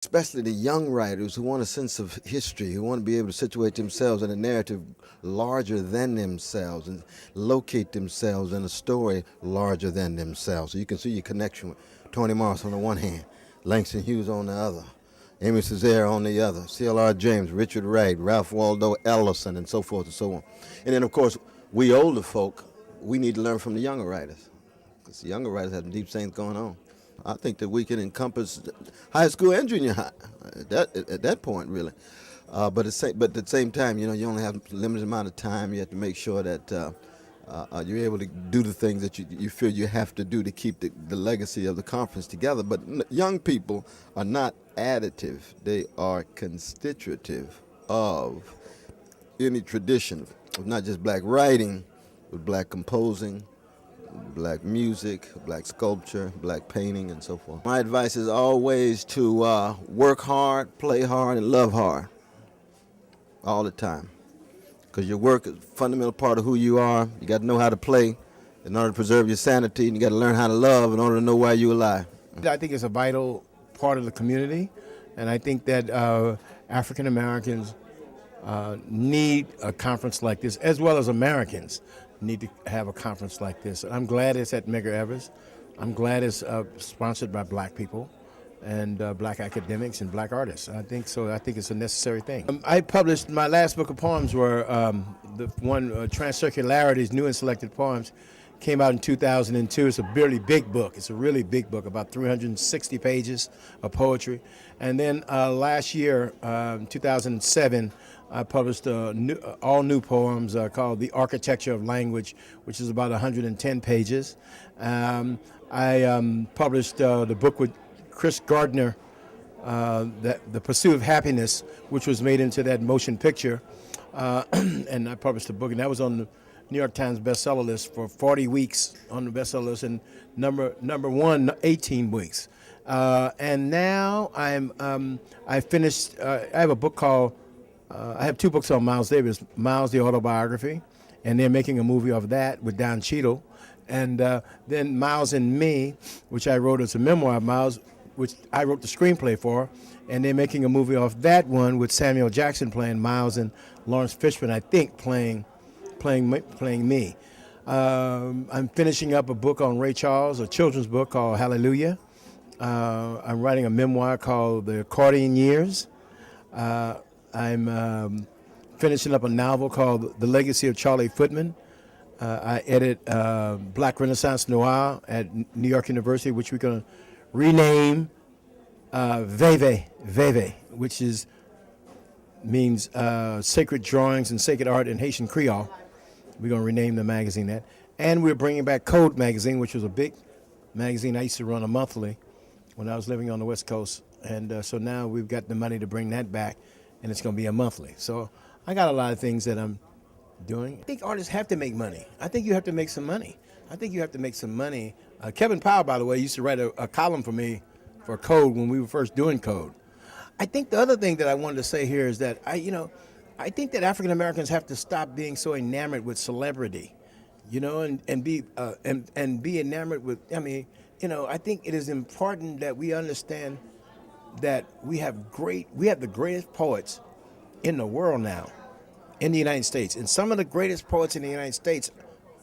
especially the young writers who want a sense of history, who want to be able to situate themselves in a narrative larger than themselves and locate themselves in a story larger than themselves. So you can see your connection with Toni Morris on the one hand, Langston Hughes on the other, Amy Césaire on the other, C.L.R. James, Richard Wright, Ralph Waldo Ellison, and so forth and so on. And then, of course, we older folk, we need to learn from the younger writers, because the younger writers have deep things going on. I think that we can encompass high school and junior high at that point, really. But at the same time, you only have a limited amount of time. You have to make sure that you're able to do the things that you feel you have to do to keep the legacy of the conference together. But young people are not additive. They are constitutive of any tradition of not just black writing, but black composing, black music, black sculpture, black painting, and so forth. My advice is always to work hard, play hard, and love hard all the time. Because your work is a fundamental part of who you are. You got to know how to play in order to preserve your sanity, and you got to learn how to love in order to know why you're alive. I think it's a vital part of the community, and I think that African Americans need a conference like this, as well as Americans need to have a conference like this. And I'm glad it's at Medgar Evers. I'm glad it's sponsored by black people and black academics and black artists. I think so. I think it's a necessary thing. I published, my last book of poems were the one, Transcircularities, New and Selected Poems, came out in 2002. It's a really big book. It's a really big book, about 360 pages of poetry. And then last year, 2007, I published all new poems called The Architecture of Language, which is about 110 pages. I published the book with Chris Gardner, The Pursuit of Happiness, which was made into that motion picture. And I published a book, and that was on the New York Times bestseller list for 40 weeks on the bestseller list, and number one, 18 weeks. And now I finished, I have a book called, I have two books on Miles Davis, Miles, the autobiography, and they're making a movie of that with Don Cheadle. And then Miles and Me, which I wrote as a memoir of Miles, which I wrote the screenplay for, and they're making a movie of that one with Samuel Jackson playing Miles and Lawrence Fishburne, I think, playing me. I'm finishing up a book on Ray Charles, a children's book called Hallelujah. I'm writing a memoir called The Accordion Years. I'm finishing up a novel called The Legacy of Charlie Footman. I edit Black Renaissance Noir at New York University, which we're going to rename Veve, which means sacred drawings and sacred art in Haitian Creole. We're going to rename the magazine that. And we're bringing back Code magazine, which was a big magazine I used to run a monthly when I was living on the West Coast. And so now we've got the money to bring that back, and it's going to be a monthly. So I got a lot of things that I'm doing. I think artists have to make money. I think you have to make some money. Kevin Powell, by the way, used to write a column for me for Code when we were first doing Code. I think the other thing that I wanted to say here is that I think that African Americans have to stop being so enamored with celebrity, and be enamored with. I think it is important that we understand that we have the greatest poets in the world now, in the United States, and some of the greatest poets in the United States,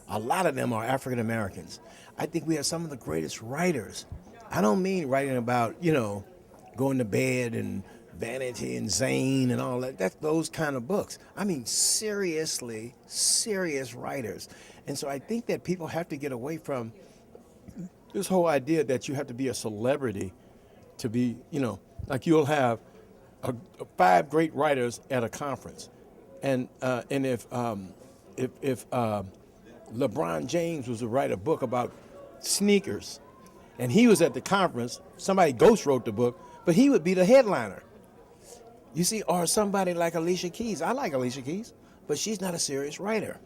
a lot of them are African Americans. I think we have some of the greatest writers. I don't mean writing about going to bed and Vanity and Zane and all that. That's those kind of books. I mean, seriously, serious writers. And so I think that people have to get away from this whole idea that you have to be a celebrity to be, like you'll have 5 great writers at a conference. And if LeBron James was to write a book about sneakers, and he was at the conference, somebody ghost wrote the book, but he would be the headliner. You see, or somebody like Alicia Keys. I like Alicia Keys, but she's not a serious writer.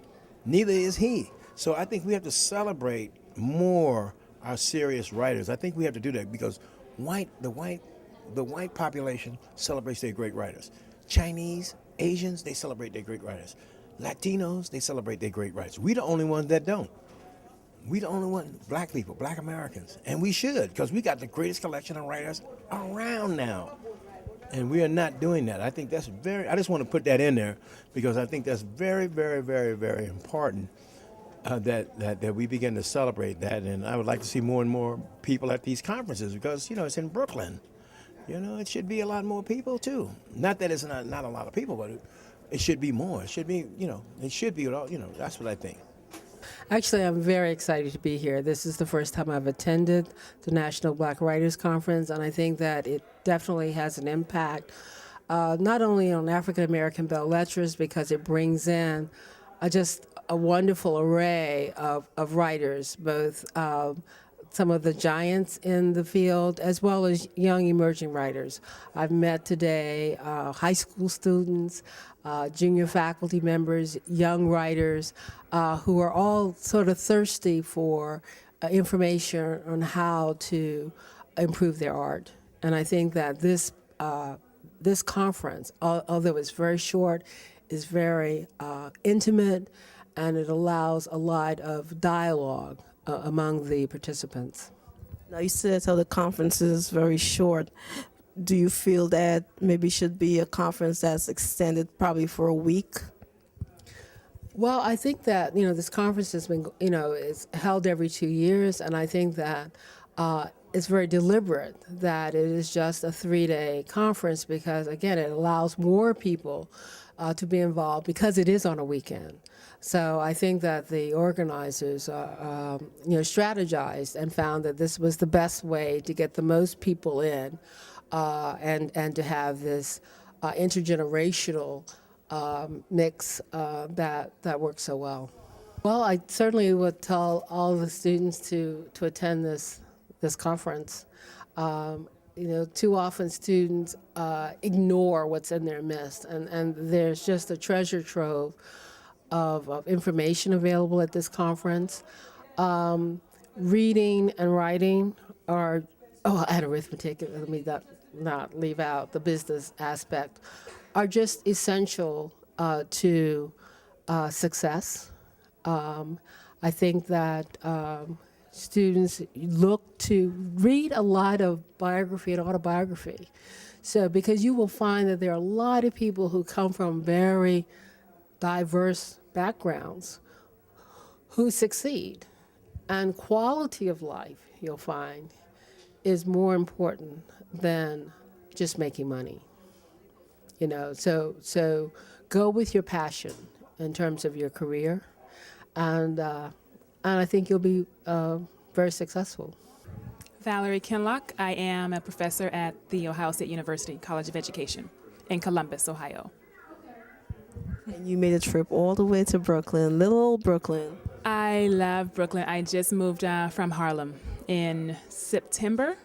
Neither is he. So I think we have to celebrate more our serious writers. I think we have to do that because the white population celebrates their great writers. Chinese, Asians, they celebrate their great writers. Latinos, they celebrate their great writers. We're the only ones that don't. We the only one, black people, black Americans. And we should, because we got the greatest collection of writers around now. And we are not doing that. I think that's I just want to put that in there because I think that's very, very, very, very important that we begin to celebrate that. And I would like to see more and more people at these conferences because, it's in Brooklyn. It should be a lot more people too. Not that it's not a lot of people, but it should be more. It should be, it should be, that's what I think. Actually, I'm very excited to be here. This is the first time I've attended the National Black Writers Conference, and I think that it definitely has an impact, not only on African American belles lettres, because it brings in just a wonderful array of writers, both some of the giants in the field as well as young emerging writers. I've met today high school students, junior faculty members, young writers who are all sort of thirsty for information on how to improve their art. And I think that this conference, although it's very short, is very intimate, and it allows a lot of dialogue among the participants. Now, you said how the conference is very short. Do you feel that maybe should be a conference that's extended probably for a week? Well, I think that, this conference has been, is held every 2 years, and I think that it's very deliberate that it is just a 3-day conference because, again, it allows more people to be involved because it is on a weekend. So I think that the organizers, strategized and found that this was the best way to get the most people in, and to have this intergenerational mix that works so well. Well, I certainly would tell all the students to attend this conference. Too often students ignore what's in their midst, and there's just a treasure trove of information available at this conference. Reading and writing and arithmetic, let me not leave out the business aspect, are just essential to success. I think that students look to read a lot of biography and autobiography. So because you will find that there are a lot of people who come from very diverse backgrounds who succeed. And quality of life, you'll find, is more important than just making money. So go with your passion in terms of your career, and I think you'll be very successful. Valerie Kinloch. I am a professor at the Ohio State University College of Education in Columbus, Ohio. And you made a trip all the way to Brooklyn, little old Brooklyn. I love Brooklyn. I just moved from Harlem in September.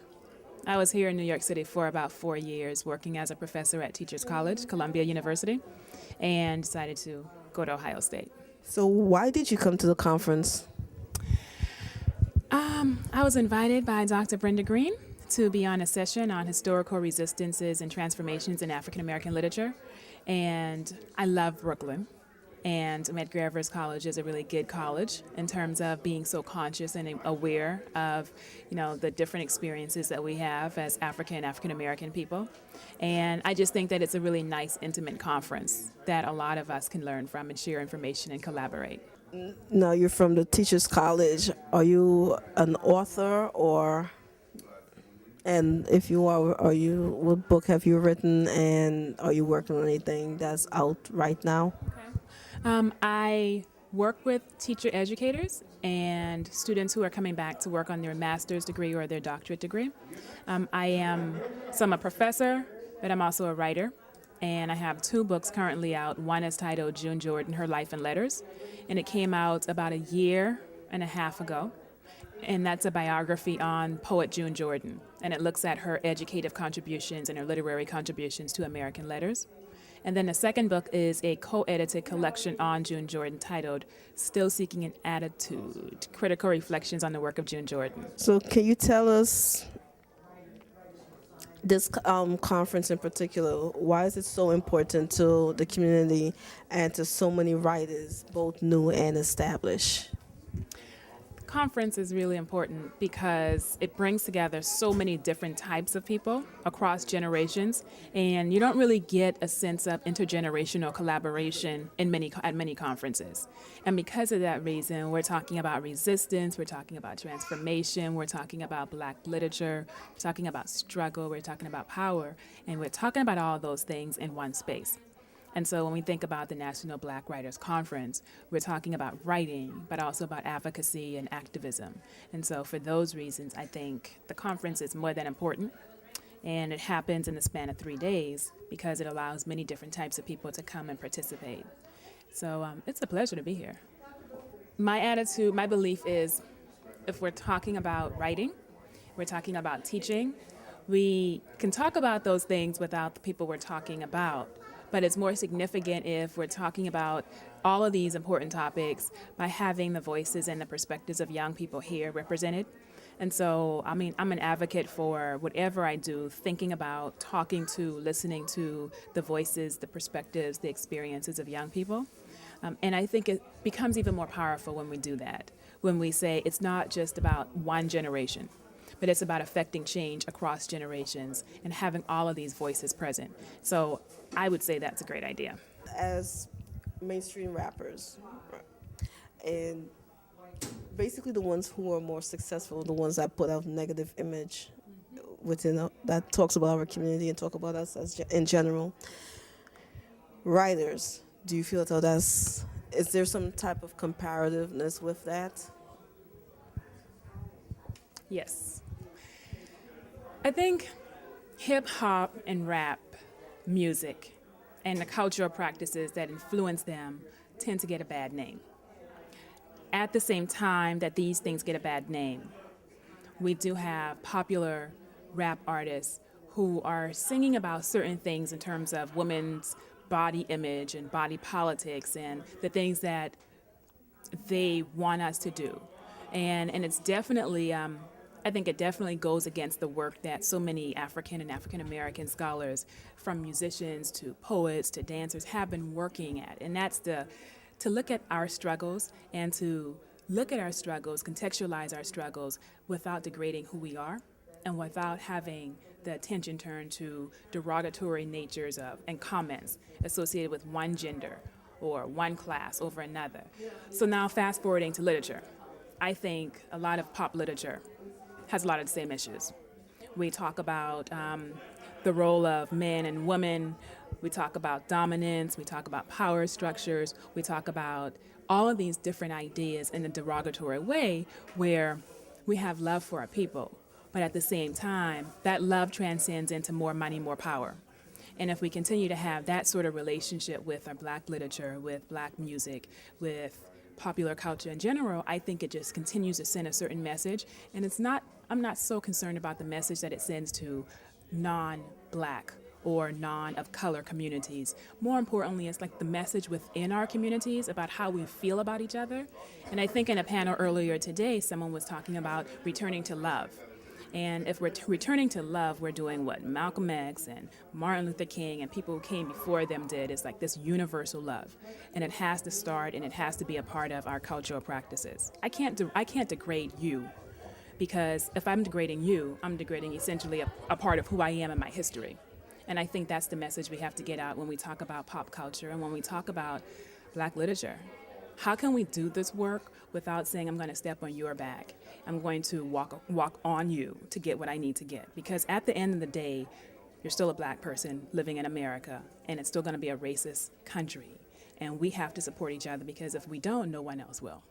I was here in New York City for about 4 years working as a professor at Teachers College, Columbia University, and decided to go to Ohio State. So why did you come to the conference? I was invited by Dr. Brenda Green to be on a session on historical resistances and transformations in African American literature. And I love Brooklyn. And Medgar Evers College is a really good college in terms of being so conscious and aware of, the different experiences that we have as African and African American people. And I just think that it's a really nice, intimate conference that a lot of us can learn from and share information and collaborate. Now, you're from the Teachers College. Are you an author, and if you are what book have you written, and are you working on anything that's out right now? Okay. I work with teacher educators and students who are coming back to work on their master's degree or their doctorate degree. I'm a professor, but I'm also a writer. And I have 2 books currently out. One is titled June Jordan, Her Life and Letters, and it came out about 1.5 years ago. And that's a biography on poet June Jordan, and it looks at her educative contributions and her literary contributions to American letters. And then the second book is a co-edited collection on June Jordan titled Still Seeking an Attitude, Critical Reflections on the Work of June Jordan. So can you tell us, this conference in particular, why is it so important to the community and to so many writers, both new and established? conference is really important because it brings together so many different types of people across generations, and you don't really get a sense of intergenerational collaboration at many conferences. And because of that reason, we're talking about resistance, we're talking about transformation, we're talking about Black literature, we're talking about struggle, we're talking about power, and we're talking about all those things in one space. And so when we think about the National Black Writers Conference, we're talking about writing, but also about advocacy and activism. And so for those reasons, I think the conference is more than important. And it happens in the span of 3 days because it allows many different types of people to come and participate. So it's a pleasure to be here. My attitude, my belief is if we're talking about writing, we're talking about teaching, we can talk about those things without the people we're talking about. But it's more significant if we're talking about all of these important topics by having the voices and the perspectives of young people here represented. And so, I mean, I'm an advocate for whatever I do, thinking about, talking to, listening to the voices, the perspectives, the experiences of young people. And I think it becomes even more powerful when we do that, when we say it's not just about one generation, but it's about affecting change across generations and having all of these voices present. So I would say that's a great idea. As mainstream rappers, and basically the ones who are more successful, the ones that put out negative image within that talks about our community and talk about us as in general. Writers, do you feel is there some type of comparativeness with that? Yes. I think hip hop and rap music and the cultural practices that influence them tend to get a bad name. At the same time that these things get a bad name, we do have popular rap artists who are singing about certain things in terms of women's body image and body politics and the things that they want us to do. And it's definitely, I think it definitely goes against the work that so many African and African American scholars, from musicians to poets to dancers, have been working at. And that's to look at our struggles and to look at our struggles, contextualize our struggles without degrading who we are and without having the attention turned to derogatory natures of and comments associated with one gender or one class over another. So now fast forwarding to literature, I think a lot of pop literature has a lot of the same issues. We talk about the role of men and women. We talk about dominance. We talk about power structures. We talk about all of these different ideas in a derogatory way where we have love for our people. But at the same time, that love transcends into more money, more power. And if we continue to have that sort of relationship with our Black literature, with Black music, with popular culture in general, I think it just continues to send a certain message. And I'm not so concerned about the message that it sends to non-Black or non-of-color communities. More importantly, it's like the message within our communities about how we feel about each other. And I think in a panel earlier today, someone was talking about returning to love. And if we're returning to love, we're doing what Malcolm X and Martin Luther King and people who came before them did. It's like this universal love. And it has to start and it has to be a part of our cultural practices. I can't degrade you, because if I'm degrading you, I'm degrading essentially a part of who I am and my history. And I think that's the message we have to get out when we talk about pop culture and when we talk about Black literature. How can we do this work without saying, I'm going to step on your back? I'm going to walk on you to get what I need to get? Because at the end of the day, you're still a Black person living in America, and it's still going to be a racist country. And we have to support each other, because if we don't, no one else will.